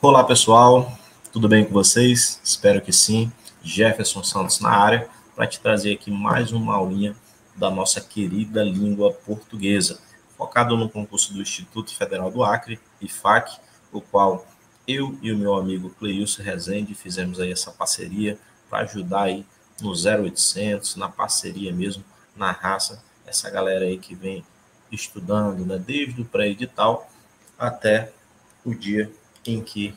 Olá pessoal, tudo bem com vocês? Espero que sim. Jefferson Santos na área para te trazer aqui mais uma aulinha da nossa querida língua portuguesa, focado no concurso do Instituto Federal do Acre, IFAC, o qual eu e o meu amigo Cleilson Rezende fizemos aí essa parceria para ajudar aí no 0800, na parceria mesmo, na raça, essa galera aí que vem estudando, né, desde o pré-edital até o dia em que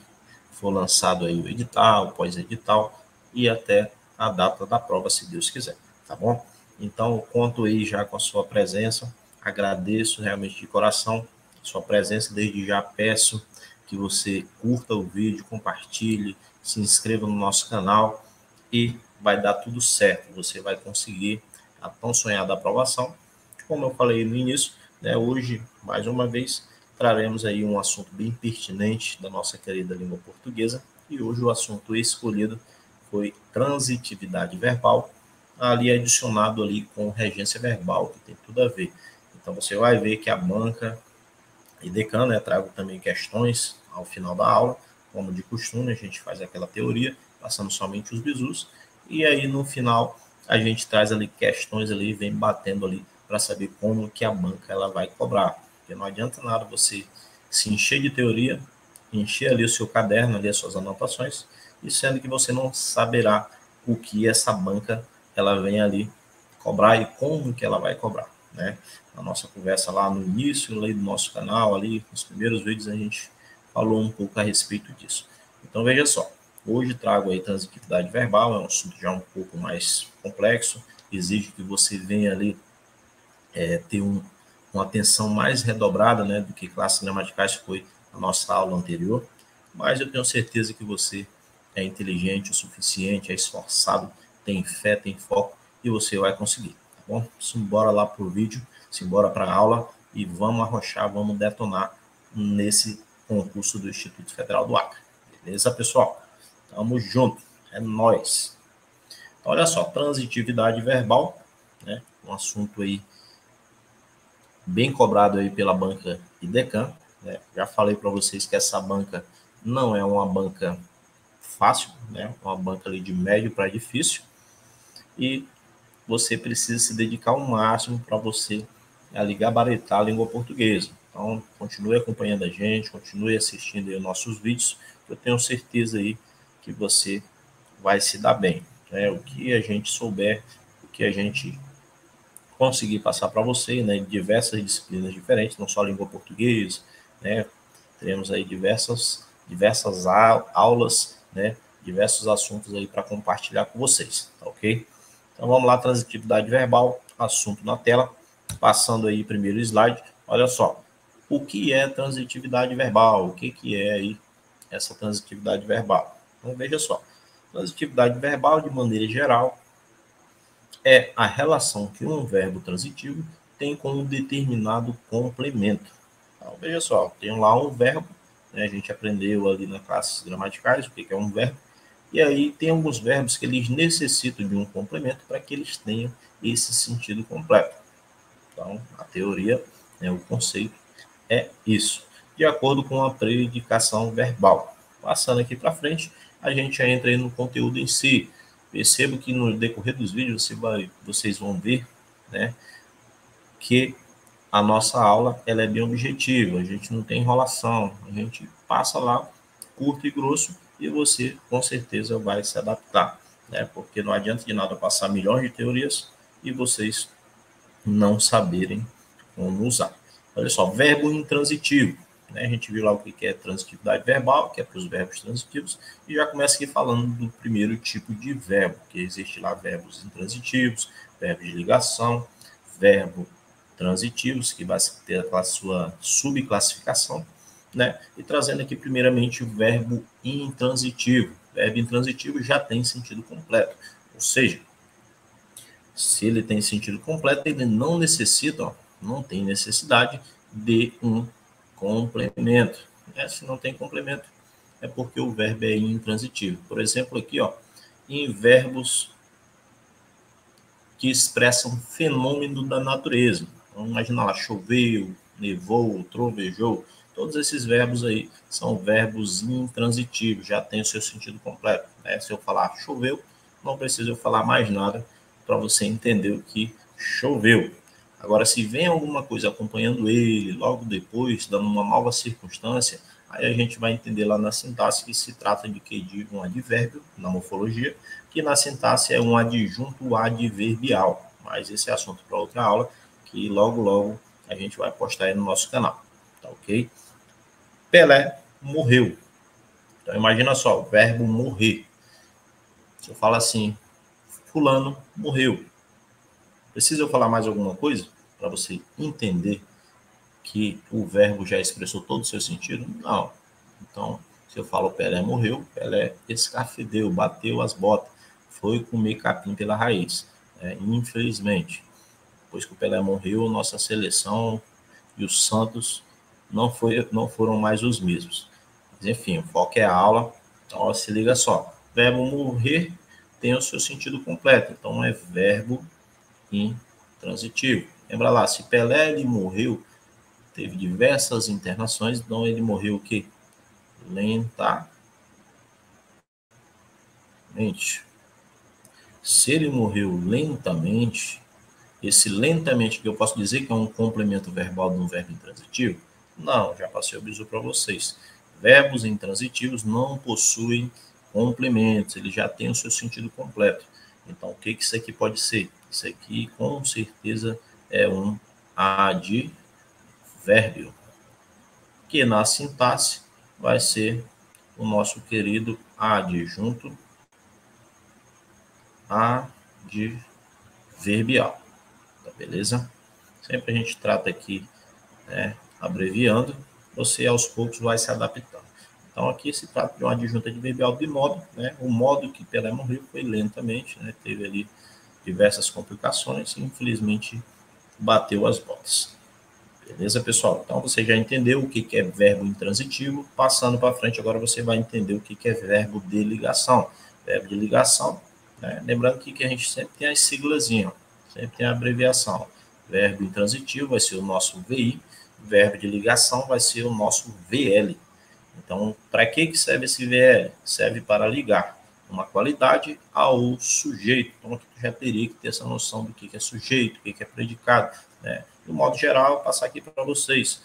for lançado aí o edital, pós-edital e até a data da prova, se Deus quiser, tá bom? Então, eu conto aí já com a sua presença, agradeço realmente de coração a sua presença, desde já peço que você curta o vídeo, compartilhe, se inscreva no nosso canal e vai dar tudo certo, você vai conseguir a tão sonhada aprovação. Como eu falei no início, né, hoje, mais uma vez, traremos aí um assunto bem pertinente da nossa querida língua portuguesa, e hoje o assunto escolhido foi transitividade verbal, ali adicionado ali com regência verbal, que tem tudo a ver. Então você vai ver que a banca e decana, né, trago também questões ao final da aula, como de costume, a gente faz aquela teoria, passando somente os bizus, e aí no final a gente traz ali questões ali, vem batendo ali para saber como que a banca ela vai cobrar. Porque não adianta nada você se encher de teoria, encher ali o seu caderno, ali as suas anotações, e sendo que você não saberá o que essa banca ela vem ali cobrar e como que ela vai cobrar, né? Na nossa conversa lá no início ali do nosso canal, ali nos primeiros vídeos a gente falou um pouco a respeito disso. Então veja só, hoje trago aí transitividade verbal, é um assunto já um pouco mais complexo, exige que você venha ali ter uma atenção mais redobrada, né, do que classes gramaticais, que foi a nossa aula anterior, mas eu tenho certeza que você é inteligente o suficiente, é esforçado, tem fé, tem foco, e você vai conseguir, tá bom? Simbora lá pro vídeo, simbora para a aula, e vamos arrochar, vamos detonar nesse concurso do Instituto Federal do Acre. Beleza, pessoal? Tamo junto, é nóis. Então, olha só, transitividade verbal, né, um assunto aí bem cobrado aí pela banca IDECAN, né? Já falei para vocês que essa banca não é uma banca fácil, né? Uma banca ali de médio para difícil, e você precisa se dedicar ao máximo para você ali gabaritar a língua portuguesa. Então, continue acompanhando a gente, continue assistindo aí os nossos vídeos, eu tenho certeza aí que você vai se dar bem, né? O que a gente souber, o que a gente conseguir passar para você, né, diversas disciplinas diferentes, não só a língua portuguesa, né, teremos aí diversas aulas, né, diversos assuntos aí para compartilhar com vocês, tá ok? Então vamos lá, transitividade verbal, assunto na tela, passando aí primeiro slide, olha só, o que é transitividade verbal, o que é aí essa transitividade verbal? Então veja só, transitividade verbal de maneira geral é a relação que um verbo transitivo tem com um determinado complemento. Então, veja só, tem lá um verbo, né, a gente aprendeu ali nas classes gramaticais o que é um verbo, e aí tem alguns verbos que eles necessitam de um complemento para que eles tenham esse sentido completo. Então, a teoria, né, o conceito é isso, de acordo com a predicação verbal. Passando aqui para frente, a gente entra aí no conteúdo em si. Percebo que no decorrer dos vídeos vocês vão ver, né, que a nossa aula ela é bem objetiva, a gente não tem enrolação, a gente passa lá curto e grosso e você com certeza vai se adaptar, né, porque não adianta de nada passar milhões de teorias e vocês não saberem como usar. Olha só, verbo intransitivo. Né? A gente viu lá o que é transitividade verbal, que é para os verbos transitivos, e já começa aqui falando do primeiro tipo de verbo, que existe lá verbos intransitivos, verbos de ligação, verbo transitivos, que vai ter a sua subclassificação, né? E trazendo aqui primeiramente o verbo intransitivo. O verbo intransitivo já tem sentido completo, ou seja, se ele tem sentido completo, ele não necessita, ó, não tem necessidade de um complemento. Se não tem complemento, é porque o verbo é intransitivo. Por exemplo, aqui, ó, em verbos que expressam fenômeno da natureza. Então, imagina lá, choveu, nevou, trovejou. Todos esses verbos aí são verbos intransitivos, já tem o seu sentido completo, né? Se eu falar choveu, não preciso eu falar mais nada para você entender o que choveu. Agora, se vem alguma coisa acompanhando ele, logo depois, dando uma nova circunstância, aí a gente vai entender lá na sintaxe que se trata de que de um advérbio, na morfologia, que na sintaxe é um adjunto adverbial. Mas esse é assunto para outra aula, que logo a gente vai postar aí no nosso canal, tá ok? Pelé morreu. Então imagina só, o verbo morrer. Se eu falar assim, fulano morreu. Precisa eu falar mais alguma coisa para você entender que o verbo já expressou todo o seu sentido? Não. Então, se eu falo Pelé morreu, Pelé escafedeu, bateu as botas, foi comer capim pela raiz. Infelizmente, depois que o Pelé morreu, nossa seleção e os Santos não foram mais os mesmos. Mas, enfim, o foco é a aula, então ó, se liga só. Verbo morrer tem o seu sentido completo, então é verbo intransitivo. Lembra lá, se Pelé ele morreu, teve diversas internações, então ele morreu o quê? Lentamente. Se ele morreu lentamente, esse lentamente que eu posso dizer que é um complemento verbal de um verbo intransitivo? Não, já passei o bizu para vocês. Verbos intransitivos não possuem complementos, ele já tem o seu sentido completo. Então, o que isso aqui pode ser? Isso aqui, com certeza, é um advérbio, que na sintaxe vai ser o nosso querido adjunto adverbial, tá beleza? Sempre a gente trata aqui, né, abreviando, você aos poucos vai se adaptando. Então aqui se trata de um adjunto adverbial de modo, né, o modo que Pelé morreu foi lentamente, né, teve ali diversas complicações e infelizmente bateu as botas. Beleza, pessoal? Então você já entendeu o que é verbo intransitivo. Passando para frente, agora você vai entender o que é verbo de ligação. Verbo de ligação, né? Lembrando que a gente sempre tem as siglazinhas, sempre tem a abreviação. Verbo intransitivo vai ser o nosso VI, verbo de ligação vai ser o nosso VL. Então, para que serve esse VL? Serve para ligar uma qualidade ao sujeito. Então, aqui tu já teria que ter essa noção do que é sujeito, o que é predicado, né? De modo geral, passar aqui para vocês.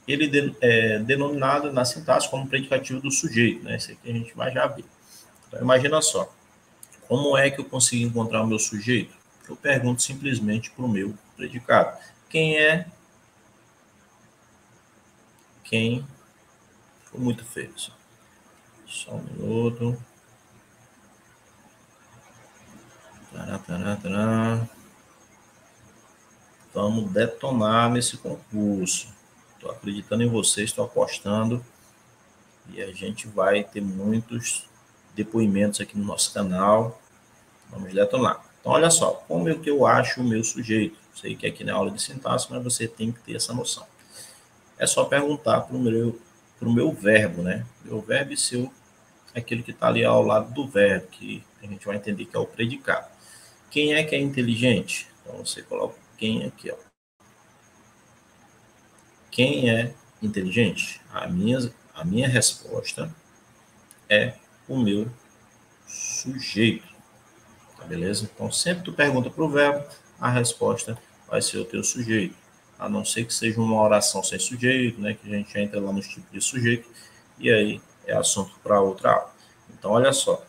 Ele é denominado na sintaxe como predicativo do sujeito, né? Isso aqui a gente vai já ver. Então, imagina só. Como é que eu consigo encontrar o meu sujeito? Eu pergunto simplesmente para o meu predicado. Quem é? Quem? Foi muito feio. Só um minuto. Vamos detonar nesse concurso. Estou acreditando em vocês, estou apostando. E a gente vai ter muitos depoimentos aqui no nosso canal. Vamos detonar. Então, olha só, como é que eu acho o meu sujeito? Sei que aqui na aula de sintaxe, mas você tem que ter essa noção. É só perguntar para o meu verbo, né? Meu verbo e seu, aquele que está ali ao lado do verbo, que a gente vai entender que é o predicado. Quem é que é inteligente? Então, você coloca quem aqui, ó. Quem é inteligente? A minha resposta é o meu sujeito. Tá beleza? Então, sempre tu pergunta para o verbo, a resposta vai ser o teu sujeito. A não ser que seja uma oração sem sujeito, né? Que a gente entra lá nos tipos de sujeito, e aí é assunto para outra aula. Então, olha só.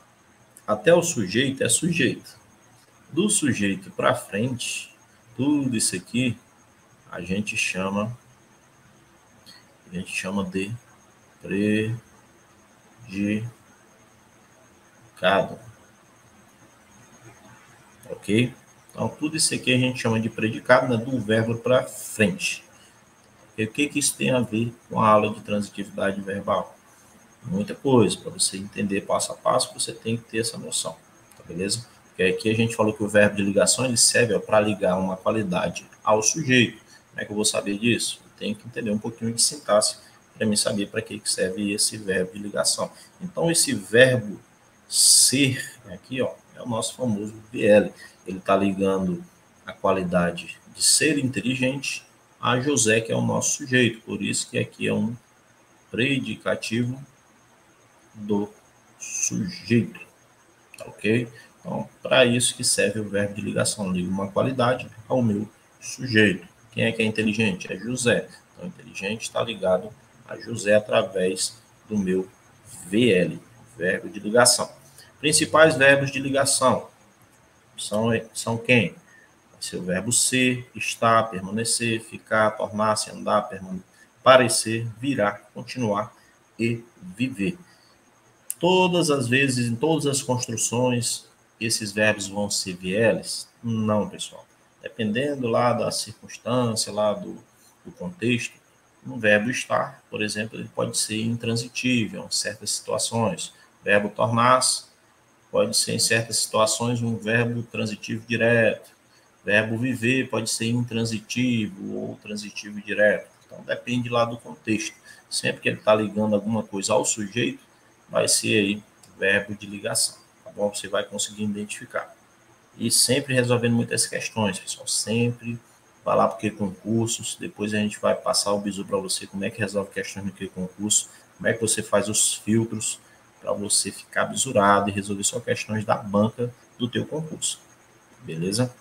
Até o sujeito é sujeito. Do sujeito para frente, tudo isso aqui a gente chama de predicado. Ok? Então, tudo isso aqui a gente chama de predicado, né, do verbo para frente. E o que isso tem a ver com a aula de transitividade verbal? Muita coisa. Para você entender passo a passo, você tem que ter essa noção. Tá beleza? Porque aqui a gente falou que o verbo de ligação ele serve para ligar uma qualidade ao sujeito. Como é que eu vou saber disso? Eu tenho que entender um pouquinho de sintaxe para mim saber para que serve esse verbo de ligação. Então, esse verbo ser, aqui, ó, é o nosso famoso VL. Ele está ligando a qualidade de ser inteligente a José, que é o nosso sujeito. Por isso que aqui é um predicativo do sujeito, tá ok? Então, para isso que serve o verbo de ligação. Ligo uma qualidade ao meu sujeito. Quem é que é inteligente? É José. Então, inteligente está ligado a José através do meu VL, verbo de ligação. Principais verbos de ligação são quem? Vai ser o verbo ser, estar, permanecer, ficar, tornar-se, andar, parecer, virar, continuar e viver. Todas as vezes, em todas as construções, esses verbos vão ser VLs? Não, pessoal. Dependendo lá da circunstância, lá do contexto, um verbo estar, por exemplo, ele pode ser intransitivo em certas situações. O verbo tornar-se pode ser, em certas situações, um verbo transitivo direto. O verbo viver pode ser intransitivo ou transitivo direto. Então, depende lá do contexto. Sempre que ele está ligando alguma coisa ao sujeito, vai ser aí verbo de ligação, tá bom? Você vai conseguir identificar. E sempre resolvendo muitas questões, pessoal. Sempre vai lá para o concursos. Depois a gente vai passar o bizu para você, como é que resolve questões no que concurso, como é que você faz os filtros para você ficar bisurado e resolver só questões da banca do teu concurso. Beleza?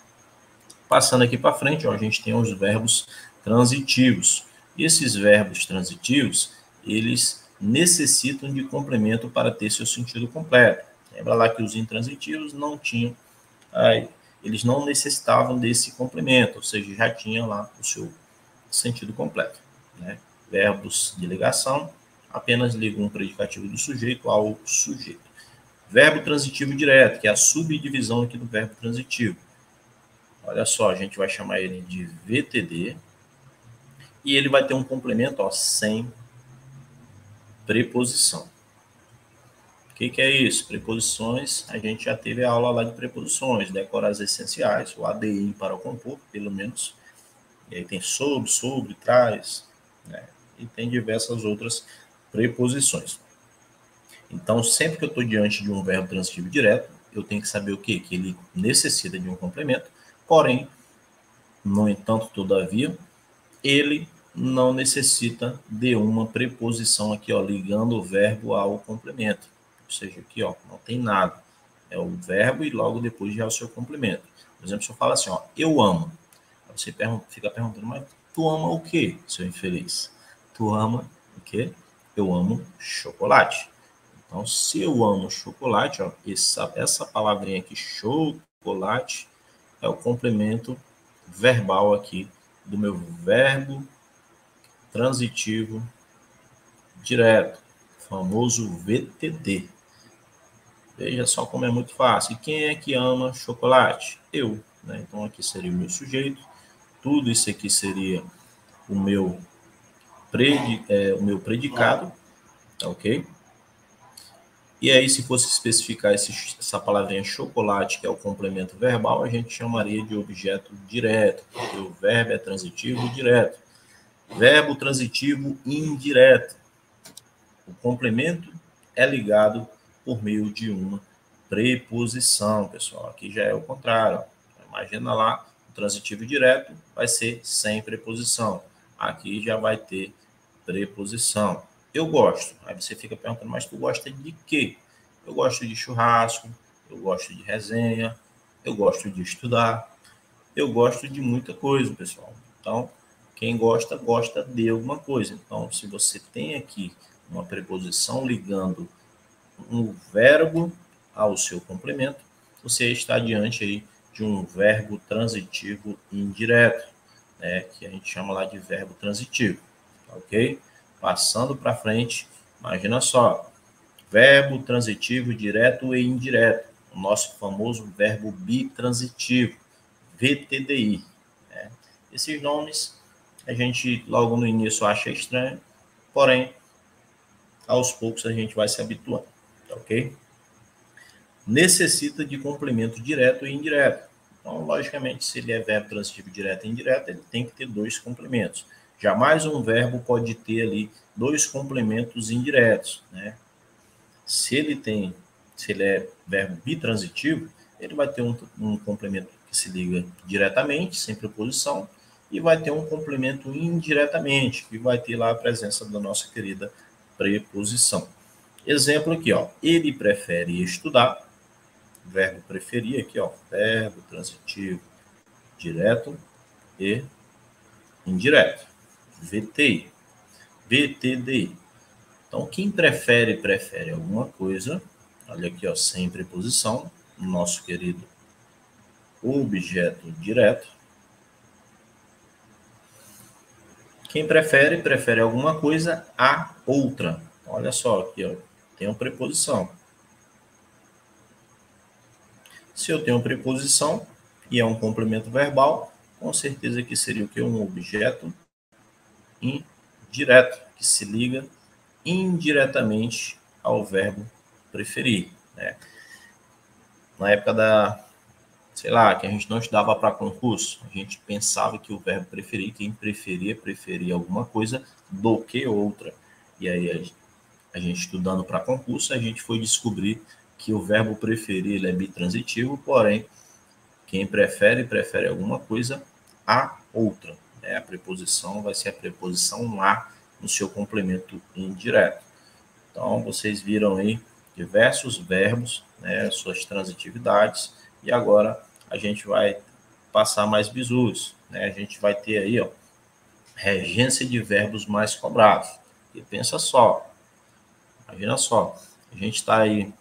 Passando aqui para frente, ó, a gente tem os verbos transitivos. E esses verbos transitivos, eles necessitam de complemento para ter seu sentido completo. Lembra lá que os intransitivos não tinham, eles não necessitavam desse complemento, ou seja, já tinha lá o seu sentido completo, né? Verbos de ligação apenas ligam um predicativo do sujeito ao sujeito. Verbo transitivo direto, que é a subdivisão aqui do verbo transitivo. Olha só, a gente vai chamar ele de VTD e ele vai ter um complemento, ó, sem preposição. O que é isso? Preposições, a gente já teve a aula lá de preposições, decora as essenciais, o ADI para o compor, pelo menos. E aí tem sobre, traz, né? E tem diversas outras preposições. Então, sempre que eu estou diante de um verbo transitivo direto, eu tenho que saber o quê? Que ele necessita de um complemento, porém, no entanto, todavia, ele não necessita de uma preposição aqui, ó, ligando o verbo ao complemento. Ou seja, aqui, ó, não tem nada. É o verbo e logo depois já é o seu complemento. Por exemplo, se eu falar assim, ó, eu amo. Você fica perguntando, mas tu ama o quê, seu infeliz? Tu ama o quê? Eu amo chocolate. Então, se eu amo chocolate, ó, essa palavrinha aqui, chocolate, é o complemento verbal aqui do meu verbo transitivo direto, famoso VTD. Veja só como é muito fácil. E quem é que ama chocolate? Eu, né? Então, aqui seria o meu sujeito. Tudo isso aqui seria o meu predicado, tá ok? E aí, se fosse especificar essa palavrinha chocolate, que é o complemento verbal, a gente chamaria de objeto direto, porque o verbo é transitivo direto. Verbo transitivo indireto. O complemento é ligado por meio de uma preposição, pessoal. Aqui já é o contrário. Imagina lá, o transitivo direto vai ser sem preposição. Aqui já vai ter preposição. Eu gosto. Aí você fica perguntando, mas tu gosta de quê? Eu gosto de churrasco, eu gosto de resenha, eu gosto de estudar, eu gosto de muita coisa, pessoal. Então, quem gosta, gosta de alguma coisa. Então, se você tem aqui uma preposição ligando um verbo ao seu complemento, você está diante aí de um verbo transitivo indireto, né, que a gente chama lá de verbo transitivo, ok? Passando para frente, imagina só, verbo transitivo direto e indireto, o nosso famoso verbo bitransitivo, VTDI. Né? Esses nomes a gente logo no início acha estranho, porém, aos poucos a gente vai se habituando, ok? Necessita de complemento direto e indireto. Então, logicamente, se ele é verbo transitivo direto e indireto, ele tem que ter dois complementos. Jamais um verbo pode ter ali dois complementos indiretos, né? Se ele é verbo bitransitivo, ele vai ter um complemento que se liga diretamente, sem preposição, e vai ter um complemento indiretamente, que vai ter lá a presença da nossa querida preposição. Exemplo aqui, ó. Ele prefere estudar. Verbo preferir aqui, ó. Verbo transitivo direto e indireto. VTI. VTDI. Então, quem prefere, prefere alguma coisa. Olha aqui, ó, sem preposição. Nosso querido objeto direto. Quem prefere, prefere alguma coisa a outra. Olha só aqui, ó, tem uma preposição. Se eu tenho preposição e é um complemento verbal, com certeza que seria o que? Um objeto indireto, que se liga indiretamente ao verbo preferir, né? Na época sei lá, que a gente não estudava para concurso, a gente pensava que o verbo preferir, quem preferia, preferia alguma coisa do que outra. E aí a gente estudando para concurso, a gente foi descobrir que o verbo preferir ele é bitransitivo, porém, quem prefere, prefere alguma coisa a outra. Né? A preposição vai ser a preposição a no seu complemento indireto. Então, vocês viram aí diversos verbos, né, suas transitividades, e agora a gente vai passar mais bizus. Né? A gente vai ter aí, ó, regência de verbos mais cobrados. E pensa só, imagina só, a gente está aí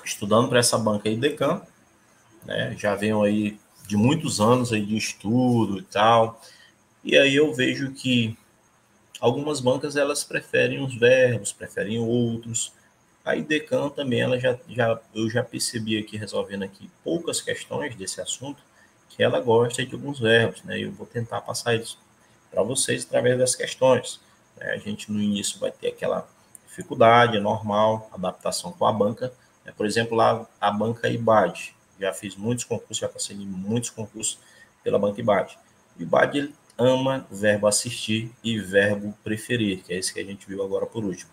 estudando para essa banca aí, Decam, né? Já venho aí de muitos anos aí de estudo e tal, e aí eu vejo que algumas bancas elas preferem uns verbos, preferem outros. A IDECAM também, eu já percebi aqui, resolvendo aqui poucas questões desse assunto, que ela gosta de alguns verbos, né? Eu vou tentar passar isso para vocês através das questões. Né? A gente no início vai ter aquela dificuldade, é normal, adaptação com a banca. Né? Por exemplo, lá a banca IBAD. Já fiz muitos concursos, já passei em muitos concursos pela banca IBAD. O IBAD ele ama verbo assistir e verbo preferir, que é esse que a gente viu agora por último.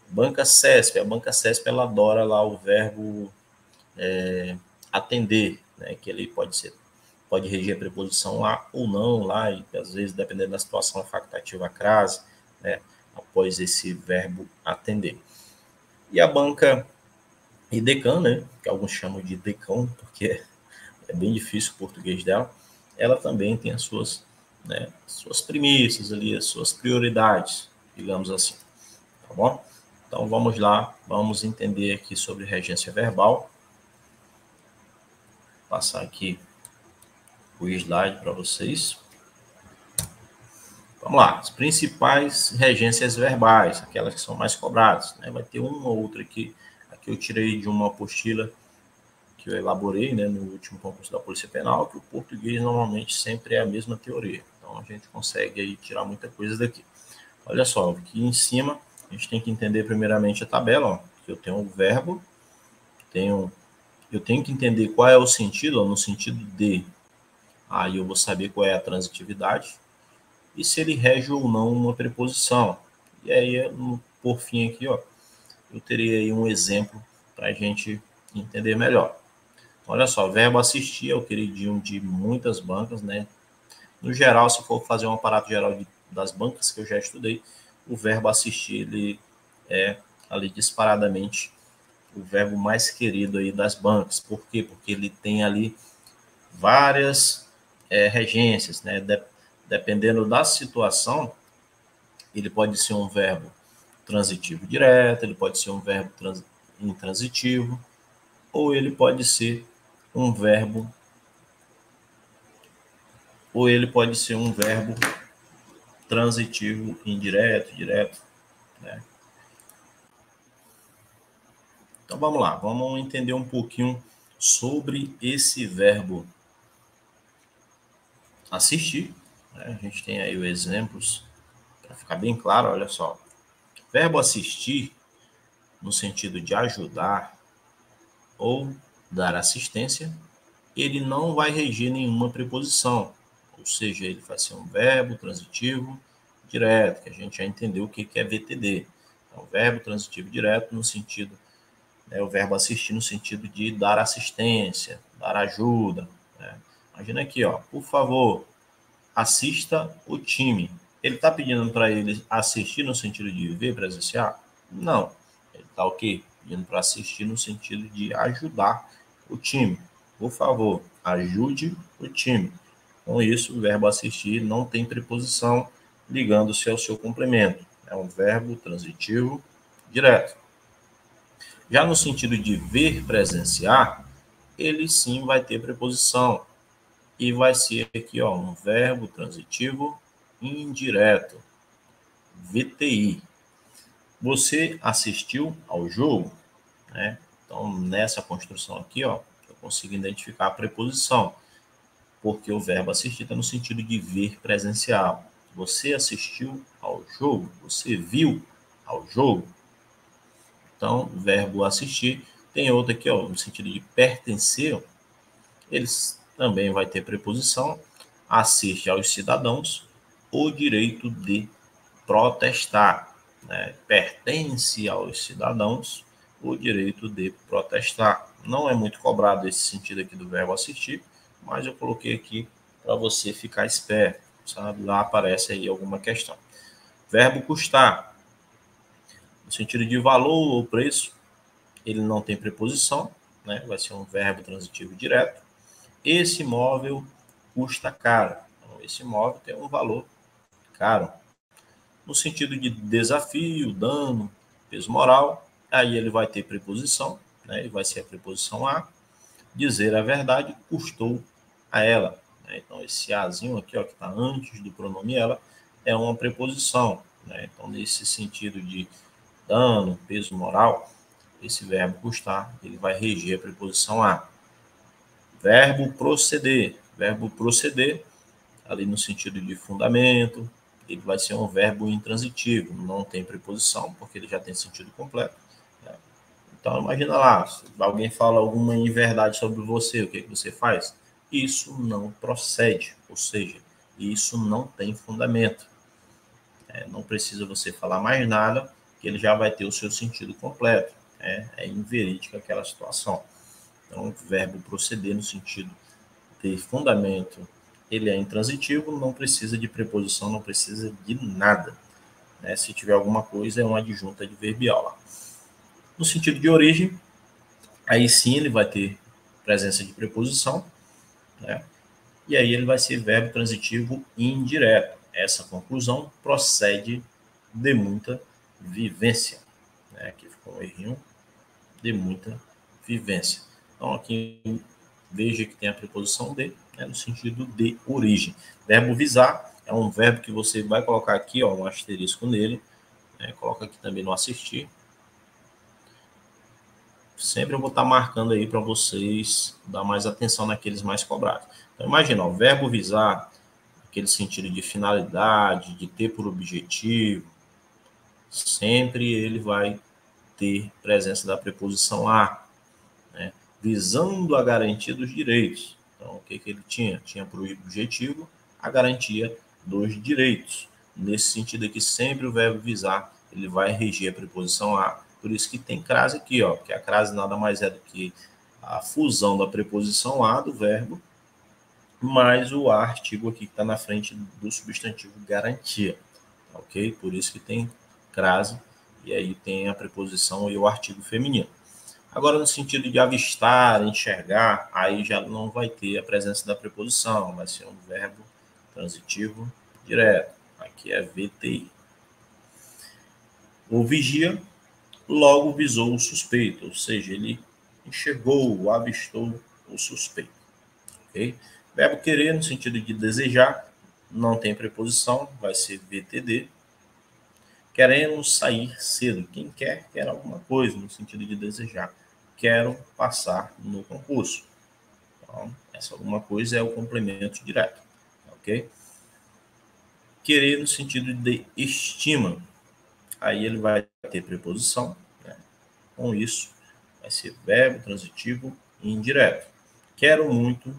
Banca CESP, a banca CESP ela adora lá o verbo atender, né, que ele pode reger a preposição lá ou não, lá, e às vezes, dependendo da situação, a factativa a crase, né, após esse verbo atender. E a banca IDECAM, né, que alguns chamam de DECAM, porque é bem difícil o português dela, ela também tem as suas, né, suas premissas ali, as suas prioridades, digamos assim, tá bom? Então vamos lá, vamos entender aqui sobre regência verbal. Vou passar aqui o slide para vocês. Vamos lá, as principais regências verbais, aquelas que são mais cobradas, né? Vai ter uma ou outra aqui. Aqui eu tirei de uma apostila que eu elaborei, né, no último concurso da Polícia Penal, que o português normalmente sempre é a mesma teoria. Então a gente consegue aí tirar muita coisa daqui. Olha só, aqui em cima a gente tem que entender primeiramente a tabela, ó, que eu tenho o verbo, eu tenho que entender qual é o sentido, ó, no sentido de, aí eu vou saber qual é a transitividade, e se ele rege ou não uma preposição. E aí, por fim aqui, ó, eu teria aí um exemplo para a gente entender melhor. Olha só, verbo assistir é o queridinho de muitas bancas, né? No geral, se for fazer um aparato geral das bancas que eu já estudei, o verbo assistir, ele é ali disparadamente o verbo mais querido aí das bancas. Por quê? Porque ele tem ali várias regências, né? Dependendo da situação, ele pode ser um verbo transitivo direto, ele pode ser um verbo intransitivo, ou ele pode ser um verbo transitivo indireto, direto, né? Então vamos lá, vamos entender um pouquinho sobre esse verbo assistir. Né? A gente tem aí os exemplos para ficar bem claro, olha só. Verbo assistir, no sentido de ajudar ou dar assistência, ele não vai reger nenhuma preposição, ou seja, ele vai ser um verbo transitivo direto, que a gente já entendeu o que é VTD. Então, verbo transitivo direto no sentido, né, o verbo assistir no sentido de dar assistência, dar ajuda, né? Imagina aqui, ó, por favor, assista o time. Ele está pedindo para ele assistir no sentido de ver, presenciar? Não. Ele está o quê? Pedindo para assistir no sentido de ajudar o time. Por favor, ajude o time. Com isso, o verbo assistir não tem preposição ligando-se ao seu complemento. É um verbo transitivo direto. Já no sentido de ver, presenciar, ele sim vai ter preposição. E vai ser aqui, ó, um verbo transitivo indireto. VTI. Você assistiu ao jogo? Né? Então, nessa construção aqui, ó, eu consigo identificar a preposição, porque o verbo assistir está no sentido de ver presencial. Você assistiu ao jogo? Você viu ao jogo? Então, o verbo assistir tem outro aqui, ó, no sentido de pertencer. Eles também vai ter preposição. Assiste aos cidadãos o direito de protestar. Né? Pertence aos cidadãos o direito de protestar. Não é muito cobrado esse sentido aqui do verbo assistir, mas eu coloquei aqui para você ficar esperto, sabe? Lá aparece aí alguma questão. Verbo custar, no sentido de valor ou preço, ele não tem preposição, né? Vai ser um verbo transitivo direto. Esse imóvel custa caro. Então, esse imóvel tem um valor caro. No sentido de desafio, dano, peso moral, aí ele vai ter preposição, né? E vai ser a preposição a. Dizer a verdade custou a ela. Né? Então, esse azinho aqui, ó, que está antes do pronome ela, é uma preposição. Né? Então, nesse sentido de dano, peso moral, esse verbo custar, ele vai reger a preposição a. Verbo proceder. Verbo proceder, ali no sentido de fundamento, ele vai ser um verbo intransitivo, não tem preposição, porque ele já tem sentido completo. Né? Então, imagina lá, se alguém fala alguma inverdade sobre você, o que você faz? Isso não procede, ou seja, isso não tem fundamento. Não precisa você falar mais nada, que ele já vai ter o seu sentido completo. É inverídica aquela situação. Então, o verbo proceder no sentido de fundamento, ele é intransitivo, não precisa de preposição, não precisa de nada. Né? Se tiver alguma coisa, é uma adjunta adverbial lá. No sentido de origem, aí sim ele vai ter presença de preposição, né? E aí ele vai ser verbo transitivo indireto. Essa conclusão procede de muita vivência. Né? Aqui ficou um errinho, de muita vivência. Então, aqui veja que tem a preposição de, né, no sentido de origem. Verbo visar é um verbo que você vai colocar aqui, ó, um asterisco nele, né, coloca aqui também no assistir. Sempre eu vou estar marcando aí para vocês dar mais atenção naqueles mais cobrados. Então, imagina, o verbo visar, aquele sentido de finalidade, de ter por objetivo, sempre ele vai ter presença da preposição a, né, visando a garantia dos direitos. Então, o que ele tinha? Tinha por objetivo a garantia dos direitos. Nesse sentido aqui, sempre o verbo visar, ele vai reger a preposição a. Por isso que tem crase aqui, ó, porque a crase nada mais é do que a fusão da preposição a do verbo, mais o artigo aqui que está na frente do substantivo garantia. Ok? Por isso que tem crase, e aí tem a preposição e o artigo feminino. Agora, no sentido de avistar, enxergar, aí já não vai ter a presença da preposição, vai ser um verbo transitivo direto. Aqui é VTI. O vigia logo visou o suspeito, ou seja, ele enxergou, avistou o suspeito. Okay? Verbo querer, no sentido de desejar, não tem preposição, vai ser VTD. Queremos sair cedo. Quem quer alguma coisa, no sentido de desejar. Quero passar no concurso. Então, essa alguma coisa é o complemento direto. Ok? Querer no sentido de estima. Aí ele vai ter preposição. Né? Com isso, vai ser verbo transitivo indireto. Quero muito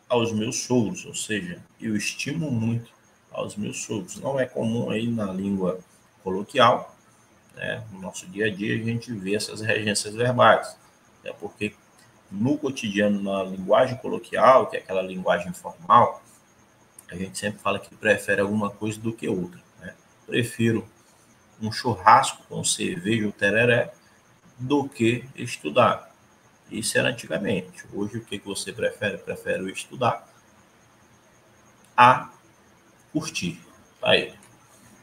aos meus sogros, ou seja, eu estimo muito aos meus sogros. Não é comum aí na língua coloquial, né? No nosso dia a dia a gente vê essas regências verbais, porque no cotidiano, na linguagem coloquial, que é aquela linguagem informal, a gente sempre fala que prefere alguma coisa do que outra, né? Prefiro um churrasco com cerveja ou tereré do que estudar. Isso era antigamente. Hoje, o que você prefere? Prefere estudar a curtir. Aí.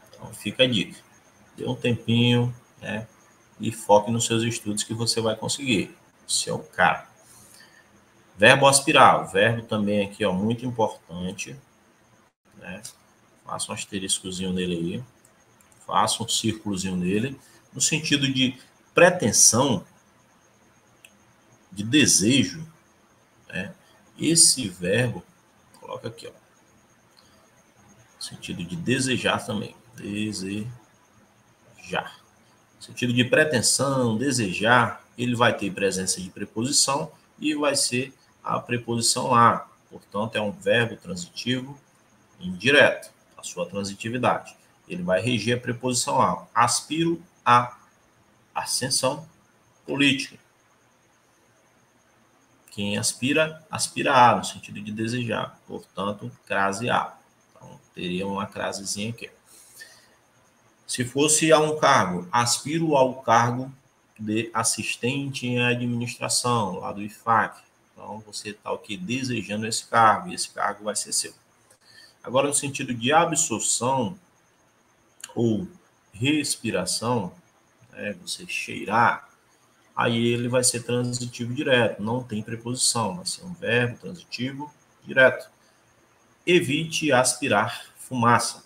Então, fica a dica. Dê um tempinho, né? E foque nos seus estudos que você vai conseguir. Seu cara. Verbo aspirar. O verbo também aqui, ó, muito importante, né? Faça um asteriscozinho nele aí. Faça um círculozinho nele. No sentido de pretensão, de desejo, né? Esse verbo, coloca aqui, ó. No sentido de desejar também. Desejar. No sentido de pretensão, desejar, ele vai ter presença de preposição e vai ser a preposição a. Portanto, é um verbo transitivo indireto, a sua transitividade. Ele vai reger a preposição a. Aspiro a ascensão política. Quem aspira, aspira a, no sentido de desejar. Portanto, crase a. Então, teria uma crasezinha aqui. Se fosse a um cargo, aspiro ao cargo de assistente em administração, lá do IFAC. Então, você está aqui desejando esse cargo, e esse cargo vai ser seu. Agora, no sentido de absorção ou respiração, né, você cheirar, aí ele vai ser transitivo direto, não tem preposição, vai ser um verbo transitivo direto. Evite aspirar fumaça.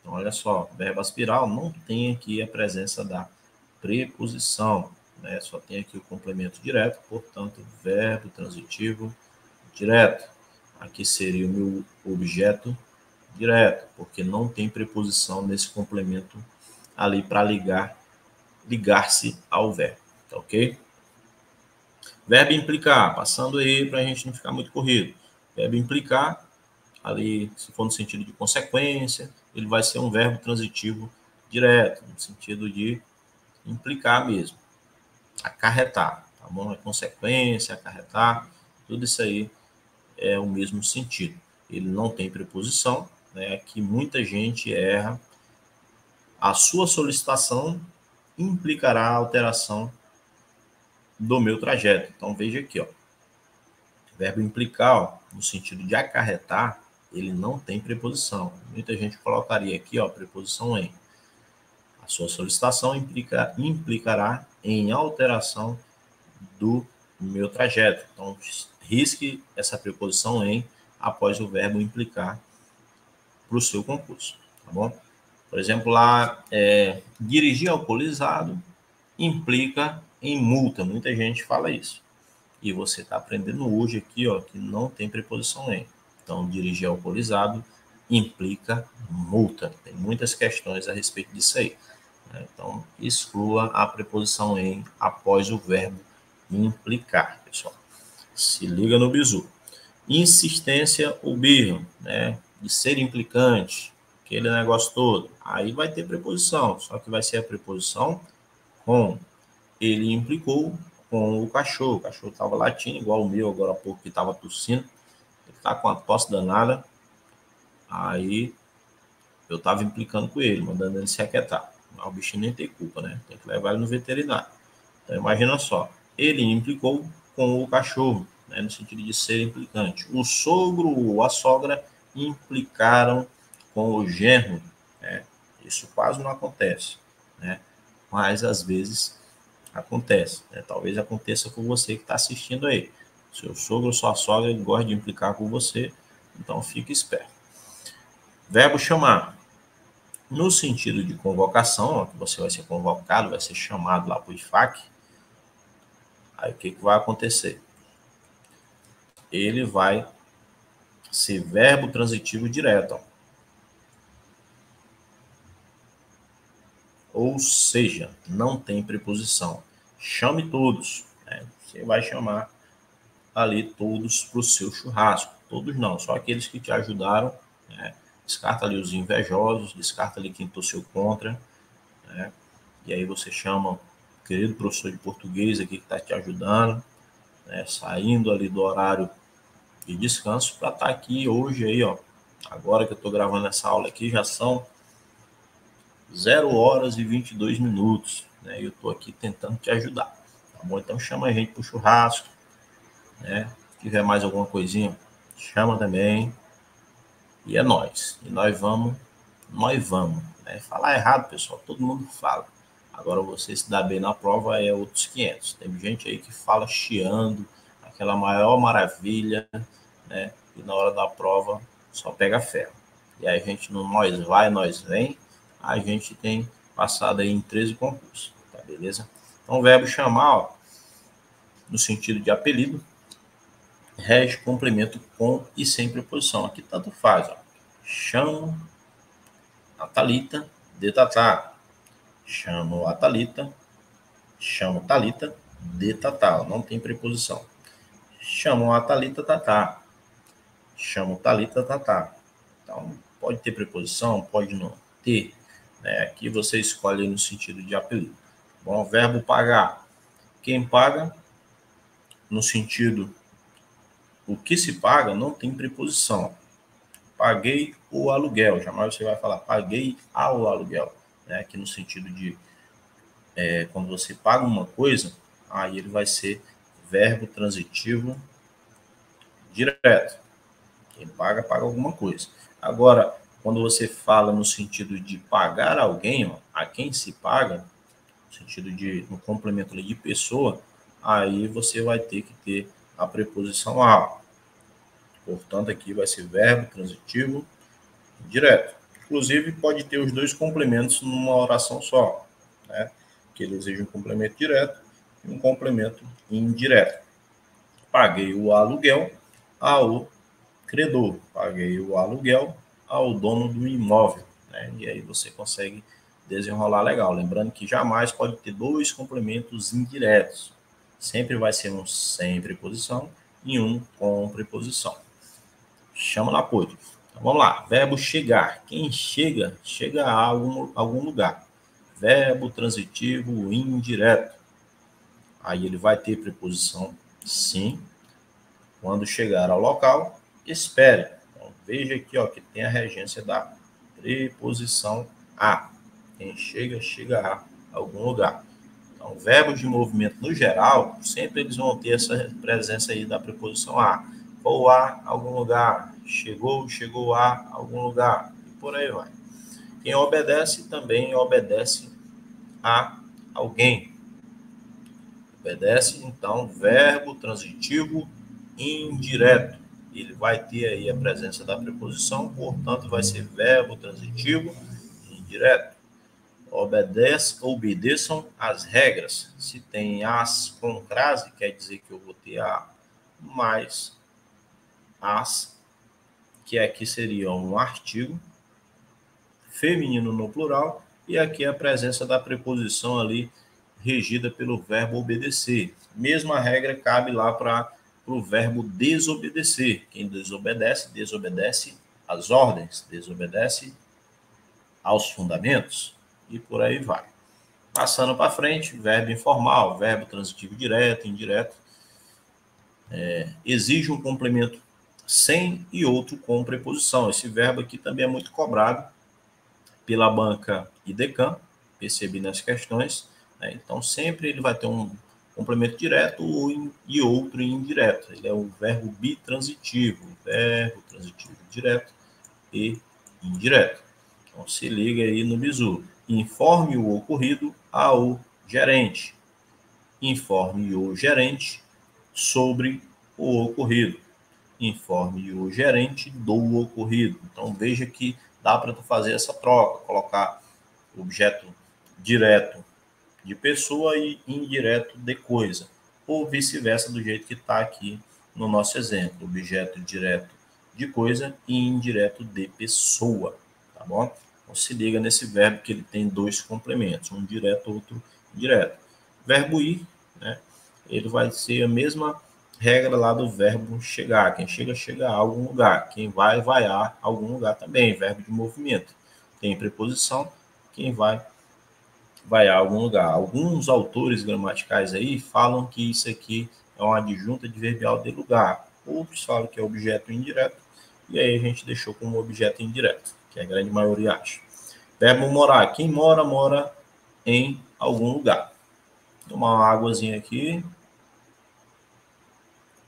Então, olha só, verbo aspirar não tem aqui a presença da preposição, né? Só tem aqui o complemento direto, portanto, verbo transitivo direto. Aqui seria o meu objeto direto, porque não tem preposição nesse complemento ali para ligar-se ao verbo, tá ok? Verbo implicar, passando aí para a gente não ficar muito corrido. Verbo implicar, ali, se for no sentido de consequência, ele vai ser um verbo transitivo direto, no sentido de implicar mesmo, acarretar, tá bom? É consequência, acarretar, tudo isso aí é o mesmo sentido. Ele não tem preposição, né? Que muita gente erra. A sua solicitação implicará a alteração do meu trajeto. Então, veja aqui, ó. O verbo implicar, ó, no sentido de acarretar, ele não tem preposição. Muita gente colocaria aqui, ó, preposição em. A sua solicitação implicará em alteração do meu trajeto. Então, risque essa preposição em após o verbo implicar para o seu concurso, tá bom? Por exemplo, lá, dirigir alcoolizado implica em multa. Muita gente fala isso. E você está aprendendo hoje aqui, ó, que não tem preposição em. Então, dirigir alcoolizado implica multa. Tem muitas questões a respeito disso aí. Então, exclua a preposição em após o verbo implicar, pessoal. Se liga no bizu. Insistência ou birra, né? De ser implicante, aquele negócio todo. Aí vai ter preposição, só que vai ser a preposição com. Ele implicou com o cachorro. O cachorro estava latindo, igual o meu agora há pouco, que estava tossindo. Ele está com uma tosse danada. Aí eu estava implicando com ele, mandando ele se aquietar. Mas o bichinho nem tem culpa, né? Tem que levar ele no veterinário. Então, imagina só. Ele implicou com o cachorro, né, no sentido de ser implicante. O sogro ou a sogra implicaram com o genro. Né? Isso quase não acontece, né? Mas, às vezes, acontece. Né? Talvez aconteça com você que está assistindo aí. Seu sogro ou sua sogra gosta de implicar com você, então fique esperto. Verbo chamar. No sentido de convocação, ó, que você vai ser convocado, vai ser chamado lá para o IFAC, aí o que vai acontecer? Ele vai ser verbo transitivo direto. Ó. Ou seja, não tem preposição. Chame todos. Né? Você vai chamar ali todos para o seu churrasco. Todos não, só aqueles que te ajudaram. Né? Descarta ali os invejosos, descarta ali quem torceu contra. Né? E aí você chama o querido professor de português aqui que está te ajudando. né, saindo ali do horário de descanso para estar aqui hoje aí, ó. Agora que eu estou gravando essa aula aqui, já são 0 horas e 22 minutos, né? Eu estou aqui tentando te ajudar, tá bom? Então chama a gente para o churrasco, né? Se tiver mais alguma coisinha, chama também. E é nós. E nós vamos, né? Falar errado, pessoal, todo mundo fala. Agora você se dá bem na prova é outros 500. Tem gente aí que fala chiando, aquela maior maravilha, né? E na hora da prova só pega ferro. E aí a gente no nós vai, nós vem, a gente tem passado aí em 13 concursos, tá beleza? Então o verbo chamar, ó, no sentido de apelido, rege complemento com e sem preposição. Aqui tanto faz, ó. Chamo a Thalita de Tatá. Chamo a Thalita, chamo Thalita de Tatá. Não tem preposição. Chamo a Thalita Tatá. Chamo Thalita Tatá. Então, pode ter preposição, pode não ter. Né? Aqui você escolhe no sentido de apelido. Bom, verbo pagar. Quem paga, no sentido o que se paga, não tem preposição. Paguei o aluguel. Jamais você vai falar paguei ao aluguel. Né? Aqui no sentido de quando você paga uma coisa, aí ele vai ser verbo transitivo direto. Quem paga, paga alguma coisa. Agora, quando você fala no sentido de pagar alguém, ó, a quem se paga, no sentido de no complemento ali de pessoa, aí você vai ter que ter a preposição a. Portanto, aqui vai ser verbo transitivo direto. Inclusive, pode ter os dois complementos numa oração só, né? Que ele exige um complemento direto e um complemento indireto. Paguei o aluguel ao credor, paguei o aluguel ao dono do imóvel, né? E aí você consegue desenrolar legal. Lembrando que jamais pode ter dois complementos indiretos. Sempre vai ser um sem preposição e um com preposição. Chama na apoio. Então, vamos lá. Verbo chegar. Quem chega, chega a algum lugar. Verbo transitivo indireto. Aí ele vai ter preposição sim. Quando chegar ao local, espere. Então, veja aqui, ó, que tem a regência da preposição a. Quem chega, chega a algum lugar. Então, verbos de movimento no geral, sempre eles vão ter essa presença aí da preposição a. Vou a algum lugar. Chegou, chegou a algum lugar. E por aí vai. Quem obedece também obedece a alguém. Obedece, então, verbo transitivo indireto. Ele vai ter aí a presença da preposição, portanto, vai ser verbo transitivo indireto. Obedeçam as regras. Se tem as com crase, quer dizer que eu vou ter a mais as, que aqui seria um artigo feminino no plural, e aqui a presença da preposição ali regida pelo verbo obedecer. Mesma regra cabe lá para o verbo desobedecer. Quem desobedece, desobedece às ordens, desobedece aos fundamentos e por aí vai. Passando para frente, verbo informal, verbo transitivo direto, indireto. Exige um complemento sem e outro com preposição. Esse verbo aqui também é muito cobrado pela banca IDECAM, percebi nas questões, né? Então sempre ele vai ter um complemento direto e outro indireto. Ele é o verbo bitransitivo, verbo transitivo direto e indireto. Então se liga aí no bizu. Informe o ocorrido ao gerente. Informe o gerente sobre o ocorrido. Informe o gerente do ocorrido. Então veja que dá para tu fazer essa troca, colocar objeto direto de pessoa e indireto de coisa, ou vice-versa, do jeito que está aqui no nosso exemplo, objeto direto de coisa e indireto de pessoa, tá bom? Então se liga nesse verbo que ele tem dois complementos, um direto, outro indireto. Verbo ir, né? Ele vai ser a mesma regra lá do verbo chegar. Quem chega, chega a algum lugar. Quem vai, vai a algum lugar também. Verbo de movimento. Tem preposição. Quem vai, vai a algum lugar. Alguns autores gramaticais aí falam que isso aqui é uma adjunta adverbial de lugar. Outros falam que é objeto indireto, e aí a gente deixou como objeto indireto, que a grande maioria acha. Verbo morar. Quem mora, mora em algum lugar. Tomar uma águazinha aqui.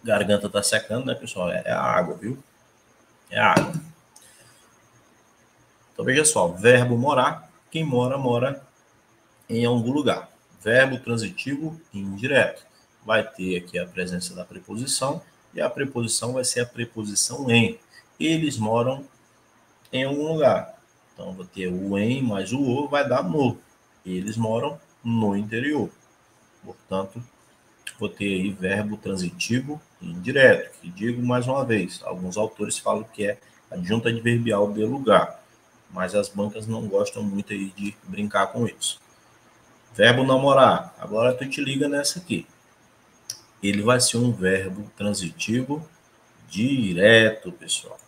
Garganta tá secando, né, pessoal? É a água, viu? É a água. Então, veja só. Verbo morar. Quem mora, mora em algum lugar. Verbo transitivo indireto. Vai ter aqui a presença da preposição, e a preposição vai ser a preposição em. Eles moram em algum lugar. Então, vou ter o em mais o vai dar no. Eles moram no interior. Portanto, vou ter aí verbo transitivo indireto, que digo mais uma vez, alguns autores falam que é adjunta adverbial de lugar, mas as bancas não gostam muito aí de brincar com isso. Verbo namorar, agora tu te liga nessa aqui. Ele vai ser um verbo transitivo direto, pessoal.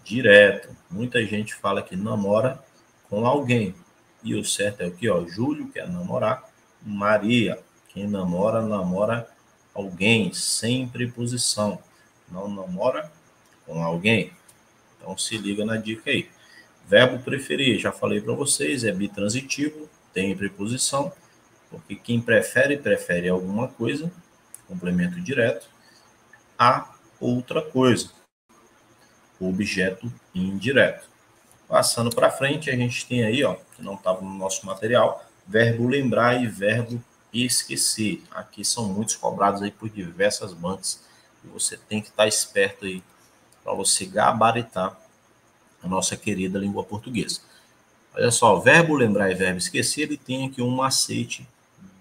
Direto. Muita gente fala que namora com alguém. E o certo é o que, ó, Júlio quer namorar Maria. Quem namora, namora alguém, sem preposição. Não namora com alguém. Então se liga na dica aí. Verbo preferir, já falei para vocês, é bitransitivo, tem preposição, porque quem prefere, prefere alguma coisa, complemento direto, a outra coisa, objeto indireto. Passando para frente, a gente tem aí, ó, que não estava no nosso material, verbo lembrar e verbo esquecer. Aqui são muitos cobrados aí por diversas bancas, e você tem que estar esperto aí para você gabaritar a nossa querida língua portuguesa. Olha só, verbo lembrar e verbo esquecer, ele tem aqui um macete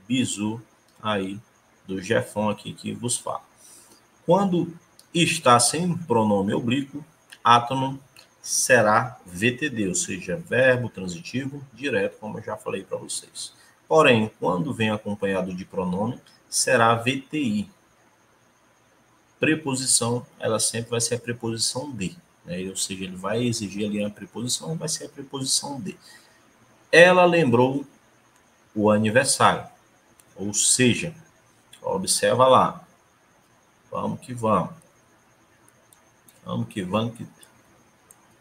bizu aí do Jefão aqui que vos fala. Quando está sem pronome oblíquo, átono será VTD, ou seja, verbo transitivo direto, como eu já falei para vocês. Porém, quando vem acompanhado de pronome, será VTI. Preposição, ela sempre vai ser a preposição de, né? Ou seja, ele vai exigir ali a preposição, vai ser a preposição de. Ela lembrou o aniversário, ou seja, observa lá. Vamos que vamos. Vamos que vamos, que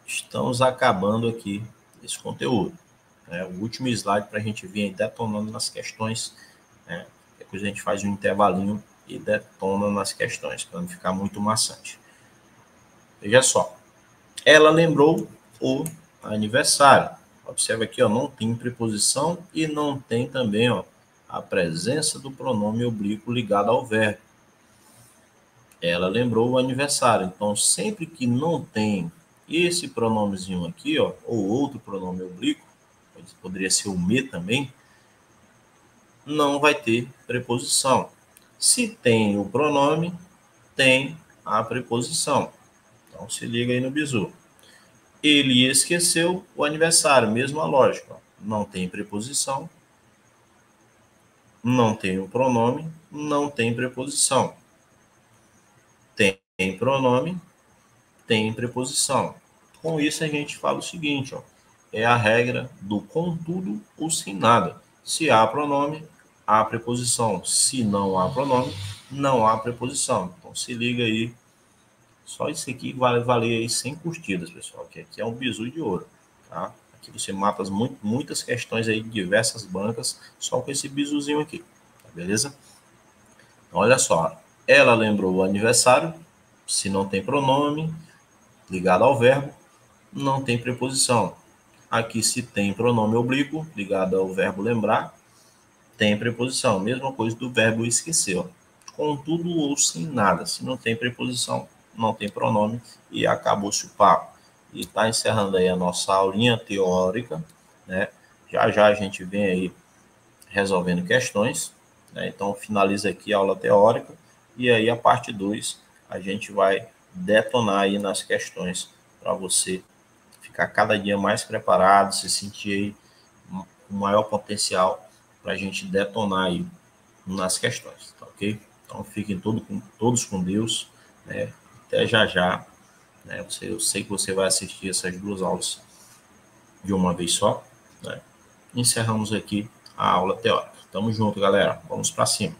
estamos acabando aqui esse conteúdo. O último slide para a gente vir detonando nas questões. Depois a gente faz um intervalinho e detona nas questões, para não ficar muito maçante. Veja só. Ela lembrou o aniversário. Observa aqui, ó, não tem preposição e não tem também, ó, a presença do pronome oblíquo ligado ao verbo. Ela lembrou o aniversário. Então, sempre que não tem esse pronomezinho aqui, ó, ou outro pronome oblíquo, poderia ser o me também, não vai ter preposição. Se tem o pronome, tem a preposição. Então, se liga aí no bizu. Ele esqueceu o aniversário, mesma lógica. Não tem preposição, não tem o pronome, não tem preposição. Tem pronome, tem preposição. Com isso, a gente fala o seguinte, ó, é a regra do contudo ou sem nada. Se há pronome, há preposição. Se não há pronome, não há preposição. Então, se liga aí. Só isso aqui vai valer aí 100 curtidas, pessoal, que aqui é um bizu de ouro, tá? Aqui você mata muitas questões aí de diversas bancas só com esse bizuzinho aqui, tá beleza? Então, olha só, ela lembrou o aniversário, se não tem pronome ligado ao verbo, não tem preposição. Aqui, se tem pronome oblíquo ligado ao verbo lembrar, tem preposição. Mesma coisa do verbo esquecer, ó. Com tudo ou sem nada. Se não tem preposição, não tem pronome e acabou-se o papo. E está encerrando aí a nossa aulinha teórica, né? Já já a gente vem aí resolvendo questões, né? Então finaliza aqui a aula teórica e aí a parte 2 a gente vai detonar aí nas questões para você ficar cada dia mais preparado, se sentir aí com maior potencial para a gente detonar aí nas questões, tá ok? Então fiquem todos com Deus, né? Até já já, né? Eu sei que você vai assistir essas duas aulas de uma vez só, né? Encerramos aqui a aula teórica. Tamo junto, galera. Vamos para cima.